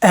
Yo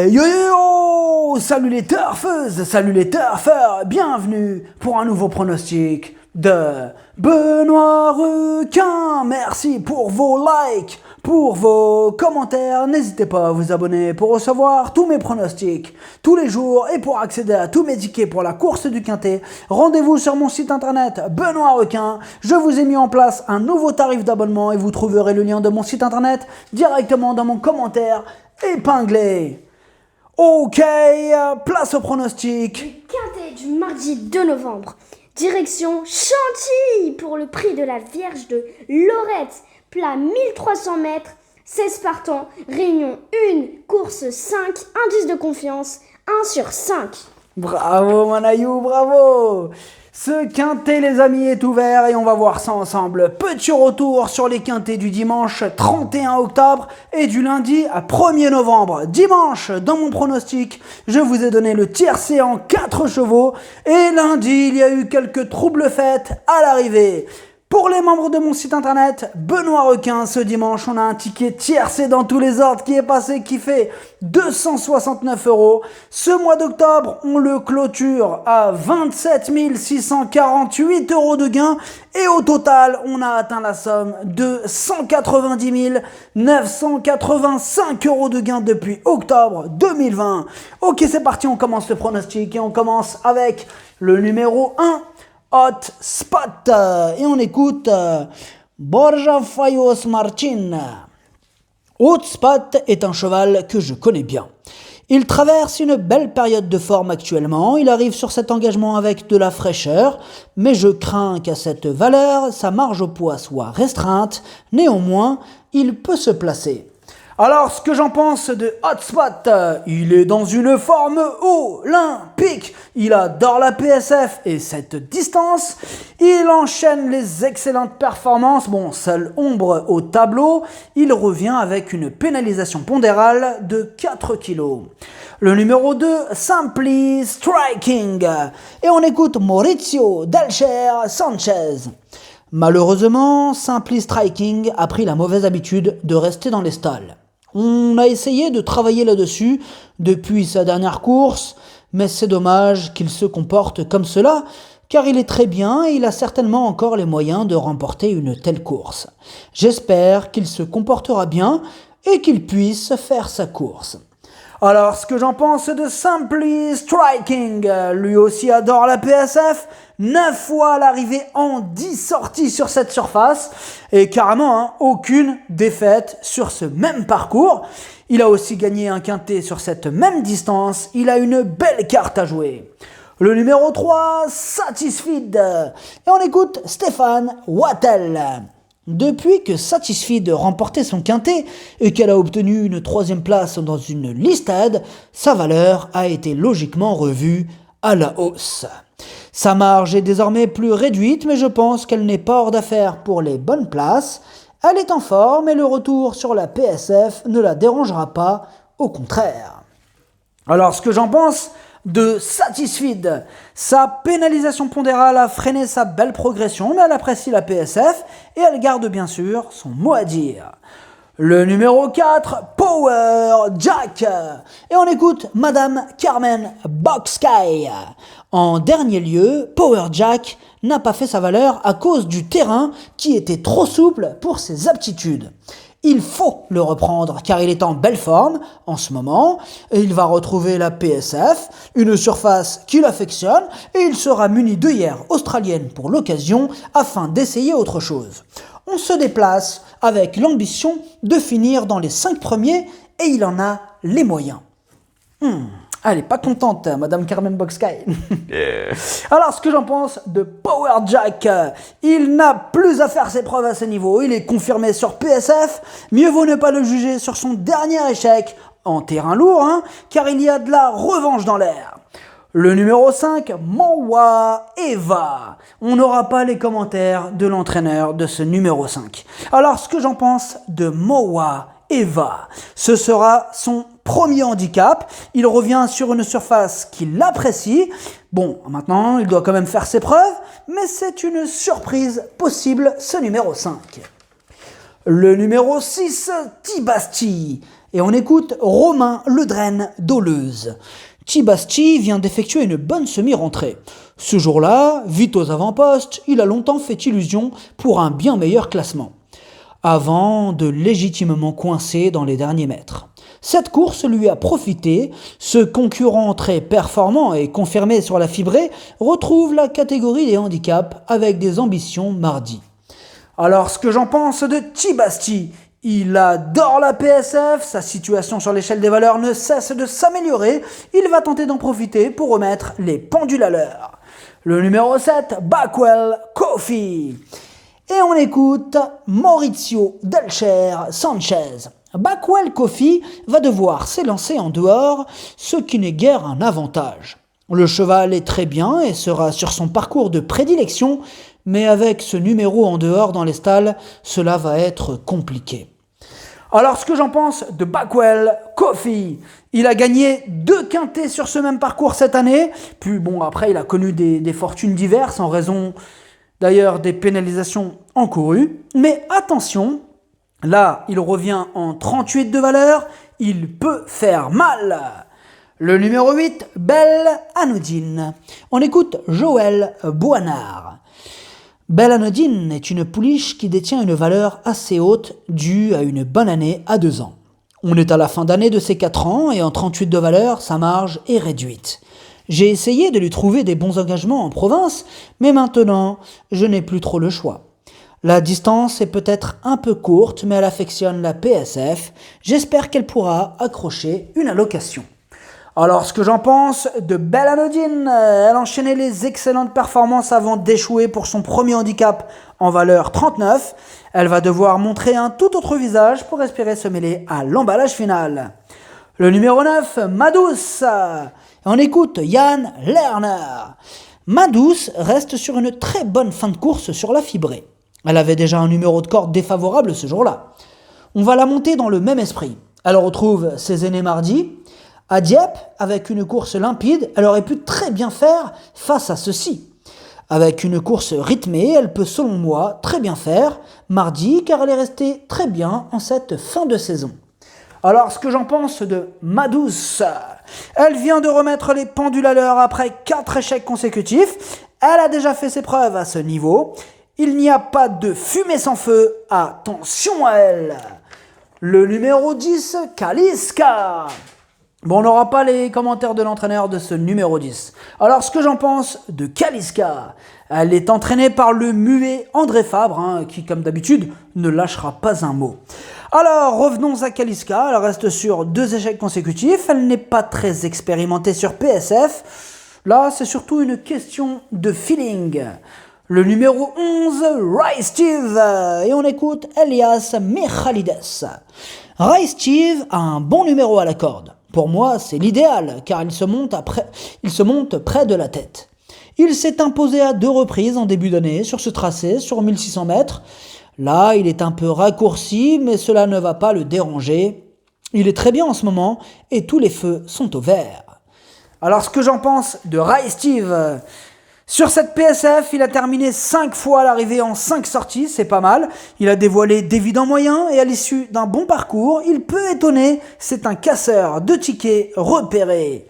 yo yo! Salut les turfeuses, salut les turfeurs, bienvenue pour un nouveau pronostic de Benoît Requin. Merci pour vos likes, pour vos commentaires. N'hésitez pas à vous abonner pour recevoir tous mes pronostics tous les jours et pour accéder à tous mes tickets pour la course du Quintet. Rendez-vous sur mon site internet Benoît Requin. Je vous ai mis en place un nouveau tarif d'abonnement et vous trouverez le lien de mon site internet directement dans mon commentaire épinglé. Ok, place au pronostic. Le Quintet du mardi 2 novembre. Direction Chantilly pour le prix de la Vierge de Lorette. Plat 1300 mètres, 16 partants, réunion 1, course 5, indice de confiance 1 sur 5. Bravo Manayou, bravo. Ce Quintet les amis est ouvert et on va voir ça ensemble. Petit retour sur les Quintets du dimanche 31 octobre et du lundi à 1er novembre. Dimanche, dans mon pronostic, je vous ai donné le tiercé en 4 chevaux et lundi, il y a eu quelques troubles faits à l'arrivée. Pour les membres de mon site internet, Benoît Requin, ce dimanche, on a un ticket tiercé dans tous les ordres qui est passé, qui fait 269 €. Ce mois d'octobre, on le clôture à 27 648 € de gain. Et au total, on a atteint la somme de 190 985 € de gain depuis octobre 2020. Ok, c'est parti, on commence le pronostic et on commence avec le numéro 1. Hot Spot et on écoute Borja Fayos Martin. Hot Spot est un cheval que je connais bien. Il traverse une belle période de forme actuellement, il arrive sur cet engagement avec de la fraîcheur, mais je crains qu'à cette valeur, sa marge au poids soit restreinte, néanmoins, il peut se placer. Alors, ce que j'en pense de Hotspot, il est dans une forme olympique. Il adore la PSF et cette distance. Il enchaîne les excellentes performances. Bon, seule ombre au tableau. Il revient avec une pénalisation pondérale de 4 kg. Le numéro 2, Simply Striking. Et on écoute Maurizio Delcher Sanchez. Malheureusement, Simply Striking a pris la mauvaise habitude de rester dans les stalles. On a essayé de travailler là-dessus depuis sa dernière course, mais c'est dommage qu'il se comporte comme cela, car il est très bien et il a certainement encore les moyens de remporter une telle course. J'espère qu'il se comportera bien et qu'il puisse faire sa course. Alors, ce que j'en pense de Simply Striking, lui aussi adore la PSF, 9 fois à l'arrivée en 10 sorties sur cette surface, et carrément aucune défaite sur ce même parcours. Il a aussi gagné un quintet sur cette même distance, il a une belle carte à jouer. Le numéro 3, Satisfied, et on écoute Stéphane Wattel. Depuis que Satisfied remportait son quintet et qu'elle a obtenu une 3e place dans une listade, sa valeur a été logiquement revue à la hausse. Sa marge est désormais plus réduite, mais je pense qu'elle n'est pas hors d'affaire pour les bonnes places. Elle est en forme et le retour sur la PSF ne la dérangera pas, au contraire. Alors, ce que j'en pense de Satisfied, sa pénalisation pondérale a freiné sa belle progression, mais elle apprécie la PSF et elle garde bien sûr son mot à dire. Le numéro 4, Power Jack. Et on écoute Madame Carmen Boxsky. En dernier lieu, Power Jack n'a pas fait sa valeur à cause du terrain qui était trop souple pour ses aptitudes. Il faut le reprendre car il est en belle forme en ce moment et il va retrouver la PSF, une surface qu'il affectionne et il sera muni d'œillères australiennes pour l'occasion afin d'essayer autre chose. On se déplace avec l'ambition de finir dans les 5 premiers et il en a les moyens. Elle est pas contente, Madame Carmen Boxsky. Alors, ce que j'en pense de Power Jack, il n'a plus à faire ses preuves à ce niveau. Il est confirmé sur PSF. Mieux vaut ne pas le juger sur son dernier échec en terrain lourd, car il y a de la revanche dans l'air. Le numéro 5, Mowa Eva. On n'aura pas les commentaires de l'entraîneur de ce numéro 5. Alors, ce que j'en pense de Mowa Eva, ce sera son premier handicap. Il revient sur une surface qu'il apprécie. Bon, maintenant, il doit quand même faire ses preuves, mais c'est une surprise possible, ce numéro 5. Le numéro 6, Tibasti. Et on écoute Romain Ledren d'Oleuse. Tibasti vient d'effectuer une bonne semi-rentrée. Ce jour-là, vite aux avant-postes, il a longtemps fait illusion pour un bien meilleur classement, avant de légitimement coincer dans les derniers mètres. Cette course lui a profité, ce concurrent très performant et confirmé sur la fibrée retrouve la catégorie des handicaps avec des ambitions mardi. Alors ce que j'en pense de Tibasti, il adore la PSF, sa situation sur l'échelle des valeurs ne cesse de s'améliorer, il va tenter d'en profiter pour remettre les pendules à l'heure. Le numéro 7, Backwell Coffee. Et on écoute Maurizio Delcher Sanchez. Backwell Coffee va devoir s'élancer en dehors, ce qui n'est guère un avantage. Le cheval est très bien et sera sur son parcours de prédilection, mais avec ce numéro en dehors dans les stalles, cela va être compliqué. Alors ce que j'en pense de Backwell Coffee, il a gagné 2 quintets sur ce même parcours cette année, puis bon après il a connu des fortunes diverses en raison d'ailleurs des pénalisations encourues, mais attention, là il revient en 38 de valeur, il peut faire mal. Le numéro 8, Belle Anodine. On écoute Joël Boinard. Belle Anodine est une pouliche qui détient une valeur assez haute due à une bonne année à 2 ans. On est à la fin d'année de ses 4 ans et en 38 de valeur, sa marge est réduite. J'ai essayé de lui trouver des bons engagements en province, mais maintenant, je n'ai plus trop le choix. La distance est peut-être un peu courte, mais elle affectionne la PSF. J'espère qu'elle pourra accrocher une allocation. Alors, ce que j'en pense de Belle Anodine, elle enchaînait les excellentes performances avant d'échouer pour son premier handicap en valeur 39. Elle va devoir montrer un tout autre visage pour espérer se mêler à l'emballage final. Le numéro 9, Madouce. On écoute Yann Lerner. Madouce reste sur une très bonne fin de course sur la fibrée. Elle avait déjà un numéro de corde défavorable ce jour-là. On va la monter dans le même esprit. Elle retrouve ses aînés mardi. À Dieppe, avec une course limpide, elle aurait pu très bien faire face à ceci. Avec une course rythmée, elle peut selon moi très bien faire mardi car elle est restée très bien en cette fin de saison. Alors ce que j'en pense de Madouce, elle vient de remettre les pendules à l'heure après 4 échecs consécutifs. Elle a déjà fait ses preuves à ce niveau. Il n'y a pas de fumée sans feu, attention à elle. Le numéro 10, Kaliska. Bon, on n'aura pas les commentaires de l'entraîneur de ce numéro 10. Alors, ce que j'en pense de Kaliska, elle est entraînée par le muet André Fabre, qui, comme d'habitude, ne lâchera pas un mot. Alors, revenons à Kaliska, elle reste sur 2 échecs consécutifs, elle n'est pas très expérimentée sur PSF. Là, c'est surtout une question de feeling. Le numéro 11, Rai Steve, et on écoute Elias Michalides. Rai Steve a un bon numéro à la corde. Pour moi, c'est l'idéal, car il se monte près de la tête. Il s'est imposé à 2 reprises en début d'année sur ce tracé, sur 1600 mètres. Là, il est un peu raccourci, mais cela ne va pas le déranger. Il est très bien en ce moment, et tous les feux sont au vert. Alors, ce que j'en pense de Rai Steve, sur cette PSF, il a terminé 5 fois à l'arrivée en 5 sorties, c'est pas mal. Il a dévoilé d'évidents moyens et à l'issue d'un bon parcours, il peut étonner, c'est un casseur de tickets repéré.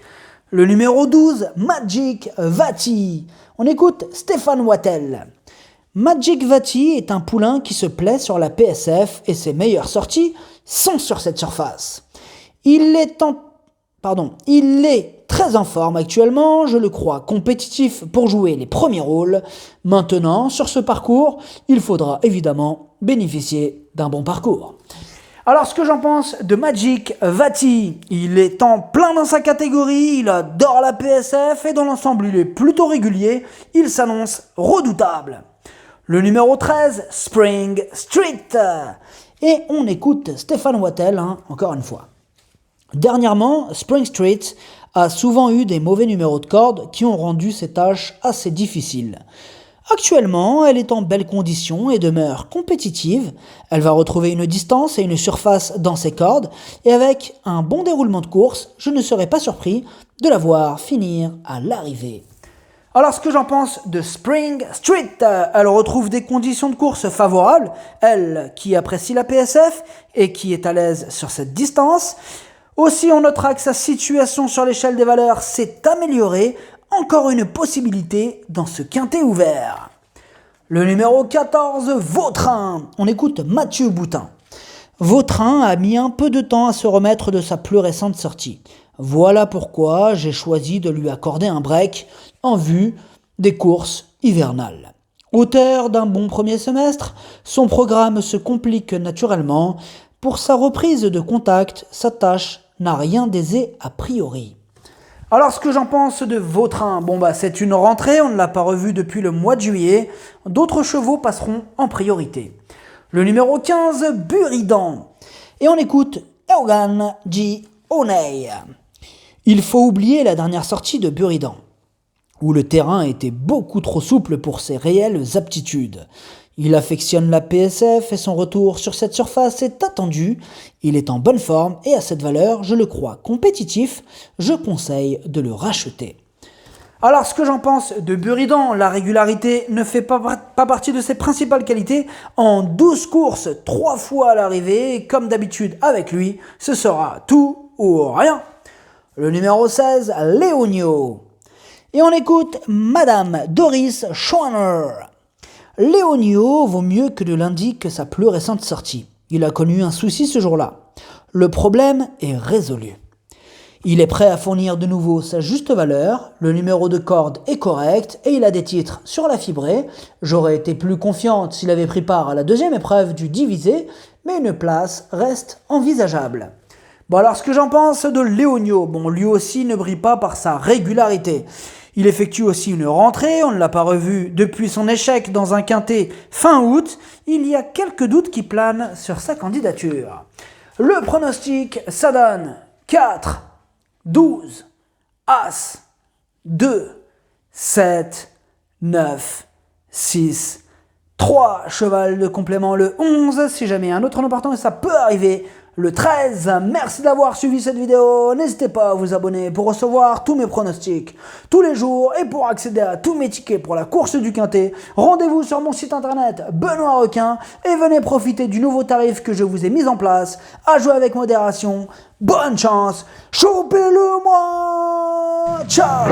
Le numéro 12, Magic Vati. On écoute Stéphane Wattel. Magic Vati est un poulain qui se plaît sur la PSF et ses meilleures sorties sont sur cette surface. Il est très en forme actuellement, je le crois compétitif pour jouer les premiers rôles. Maintenant, sur ce parcours, il faudra évidemment bénéficier d'un bon parcours. Alors, ce que j'en pense de Magic Vati, il est en plein dans sa catégorie, il adore la PSF et dans l'ensemble, il est plutôt régulier, il s'annonce redoutable. Le numéro 13, Spring Street. Et on écoute Stéphane Wattel, encore une fois. Dernièrement, Spring Street a souvent eu des mauvais numéros de corde qui ont rendu ses tâches assez difficiles. Actuellement, elle est en belle condition et demeure compétitive. Elle va retrouver une distance et une surface dans ses cordes et avec un bon déroulement de course, je ne serais pas surpris de la voir finir à l'arrivée. Alors ce que j'en pense de Spring Street, elle retrouve des conditions de course favorables, elle qui apprécie la PSF et qui est à l'aise sur cette distance. Aussi on notera que sa situation sur l'échelle des valeurs s'est améliorée, encore une possibilité dans ce quintet ouvert. Le numéro 14, Vautrin. On écoute Mathieu Boutin. Vautrin a mis un peu de temps à se remettre de sa plus récente sortie. Voilà pourquoi j'ai choisi de lui accorder un break en vue des courses hivernales. Auteur d'un bon premier semestre, son programme se complique naturellement. Pour sa reprise de contact, sa tâche n'a rien d'aisé a priori. Alors ce que j'en pense de Vautrin, c'est une rentrée, on ne l'a pas revu depuis le mois de juillet. D'autres chevaux passeront en priorité. Le numéro 15, Buridan. Et on écoute Eogan G. O'Neill. Il faut oublier la dernière sortie de Buridan, où le terrain était beaucoup trop souple pour ses réelles aptitudes. Il affectionne la PSF et son retour sur cette surface est attendu. Il est en bonne forme et à cette valeur, je le crois compétitif. Je conseille de le racheter. Alors ce que j'en pense de Buridan, la régularité ne fait pas partie de ses principales qualités. En 12 courses, 3 fois à l'arrivée, comme d'habitude avec lui, ce sera tout ou rien. Le numéro 16, Léonio. Et on écoute Madame Doris Schwanner. Léonio vaut mieux que ne l'indique sa plus récente sortie. Il a connu un souci ce jour-là. Le problème est résolu. Il est prêt à fournir de nouveau sa juste valeur, le numéro de corde est correct et il a des titres sur la fibrée. J'aurais été plus confiante s'il avait pris part à la deuxième épreuve du divisé, mais une place reste envisageable. Alors ce que j'en pense de Léonio, lui aussi ne brille pas par sa régularité. Il effectue aussi une rentrée, on ne l'a pas revu depuis son échec dans un quintet fin août. Il y a quelques doutes qui planent sur sa candidature. Le pronostic, ça donne 4, 12, As, 2, 7, 9, 6, 3, cheval de complément le 11, si jamais un autre nom partant, et ça peut arriver, le 13. Merci d'avoir suivi cette vidéo, n'hésitez pas à vous abonner pour recevoir tous mes pronostics tous les jours et pour accéder à tous mes tickets pour la course du quintet, rendez-vous sur mon site internet Benoît Requin et venez profiter du nouveau tarif que je vous ai mis en place, à jouer avec modération. Bonne chance, chopez-le moi, ciao.